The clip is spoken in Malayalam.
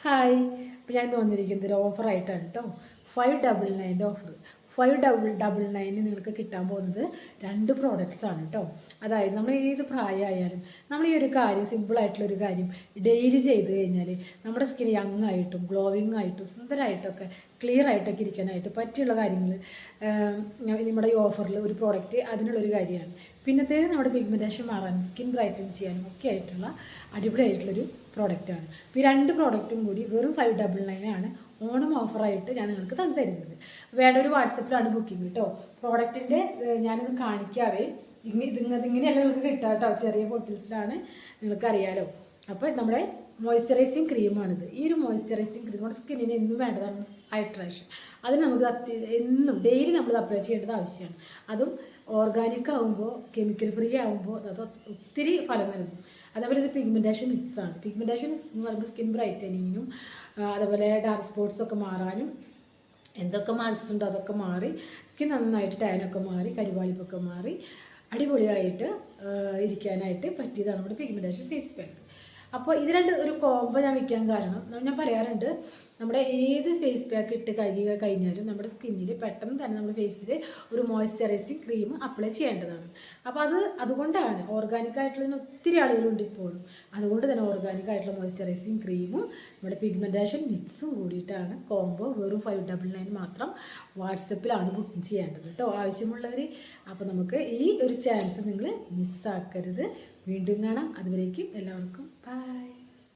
ഹായ്, അപ്പോൾ ഞാൻ ഇന്ന് വന്നിരിക്കുന്നത് ഒരു ഓഫറായിട്ടാണ് കേട്ടോ. 599 ഓഫർ. 599 നിങ്ങൾക്ക് കിട്ടാൻ പോകുന്നത് 2 പ്രോഡക്റ്റ്സ് ആണ് കേട്ടോ. അതായത് നമ്മൾ ഏത് പ്രായമായാലും നമ്മൾ ഈ ഒരു കാര്യം, സിമ്പിളായിട്ടുള്ളൊരു കാര്യം ഡെയിലി ചെയ്ത് കഴിഞ്ഞാൽ നമ്മുടെ സ്കിൻ യങ് ആയിട്ടും ഗ്ലോവിങ് ആയിട്ടും സുന്ദരമായിട്ടൊക്കെ ക്ലിയർ ആയിട്ടൊക്കെ ഇരിക്കാനായിട്ട് പറ്റിയുള്ള കാര്യങ്ങൾ നമ്മുടെ ഈ ഓഫറിൽ ഒരു പ്രോഡക്റ്റ് അതിനുള്ളൊരു കാര്യമാണ്. പിന്നത്തേത് നമ്മുടെ പിഗ്മെൻറ്റേഷൻ മാറാനും സ്കിൻ ബ്രൈറ്റൻ ചെയ്യാനും ഒക്കെ ആയിട്ടുള്ള അടിപൊളിയായിട്ടുള്ളൊരു പ്രോഡക്റ്റാണ്. അപ്പോൾ ഈ 2 പ്രോഡക്റ്റും കൂടി വെറും 599 ആണ് ഓണം ഓഫറായിട്ട് ഞാൻ നിങ്ങൾക്ക് തരുന്നത്. വേണ്ട ഒരു വാട്സപ്പിലാണ് ബുക്കിംഗ് കേട്ടോ. പ്രോഡക്റ്റിൻ്റെ ഞാനിത് കാണിക്കാവേ. ഇതിങ്ങനെയല്ല നിങ്ങൾക്ക് കിട്ടുക കേട്ടോ. ചെറിയ ബോട്ടിൽസിലാണ്, നിങ്ങൾക്കറിയാലോ. അപ്പോൾ നമ്മുടെ മോയ്സ്ചറൈസിങ് ക്രീമാണിത്. ഈ ഒരു മോയ്സ്ചറൈസിങ് ക്രീം നമ്മുടെ സ്കിന്നിന് എന്നും വേണ്ടതാണ് ഹൈഡ്രേഷൻ. അത് നമുക്ക് എന്നും ഡെയിലി നമ്മൾ അപ്ലൈ ചെയ്യേണ്ടത് ആവശ്യമാണ്. അതും ഓർഗാനിക് ആകുമ്പോൾ, കെമിക്കൽ ഫ്രീ ആകുമ്പോൾ അത് ഒത്തിരി ഫലം നൽകും. അതേപോലെ ഇത് പിഗ്മെൻറ്റേഷൻ മിക്സാണ്. പിഗ്മെൻറ്റേഷൻ മിക്സ് എന്ന് പറയുമ്പോൾ സ്കിൻ ബ്രൈറ്റനിങ്ങിനും അതേപോലെ ഡാർക്ക് സ്പോട്ട്സ് ഒക്കെ മാറാനും എന്തൊക്കെ മാർക്സ് ഉണ്ടോ അതൊക്കെ മാറി സ്കിൻ നന്നായിട്ട് ടാനൊക്കെ മാറി കരിവാളിപ്പൊക്കെ മാറി അടിപൊളിയായിട്ട് ഇരിക്കാനായിട്ട് പറ്റിയതാണ് നമ്മുടെ പിഗ്മെൻറ്റേഷൻ ഫേസ് പാക്ക്. അപ്പോൾ ഇത് ഒരു കോംബോ ഞാൻ വയ്ക്കാൻ കാരണം ഞാൻ പറയാറുണ്ട്, നമ്മുടെ ഏത് ഫേസ് പാക്ക് ഇട്ട് കഴുകി കഴിഞ്ഞാലും നമ്മുടെ സ്കിന്നിൽ പെട്ടെന്ന് തന്നെ നമ്മുടെ ഫേസിൽ ഒരു മോയ്സ്ചറൈസിങ് ക്രീം അപ്ലൈ ചെയ്യേണ്ടതാണ്. അപ്പോൾ അതുകൊണ്ടാണ് ഓർഗാനിക് ആയിട്ടുള്ളതിന് ഒത്തിരി ആളുകളുണ്ട് ഇപ്പോഴും. അതുകൊണ്ട് തന്നെ ഓർഗാനിക് ആയിട്ടുള്ള മോയ്സ്ചറൈസിങ് ക്രീമും നമ്മുടെ പിഗ്മെൻറ്റേഷൻ മിക്സും കൂടിയിട്ടാണ് കോംബോ വെറും 599 മാത്രം വാട്സപ്പിലാണ് ബുക്കിംഗ് ചെയ്യേണ്ടത് കേട്ടോ, ആവശ്യമുള്ളവർ. അപ്പോൾ നമുക്ക് ഈ ഒരു ചാൻസ് നിങ്ങൾ മിസ്സാക്കരുത്. വീണ്ടും കാണാം. അതുവരേക്കും എല്ലാവർക്കും ബൈ.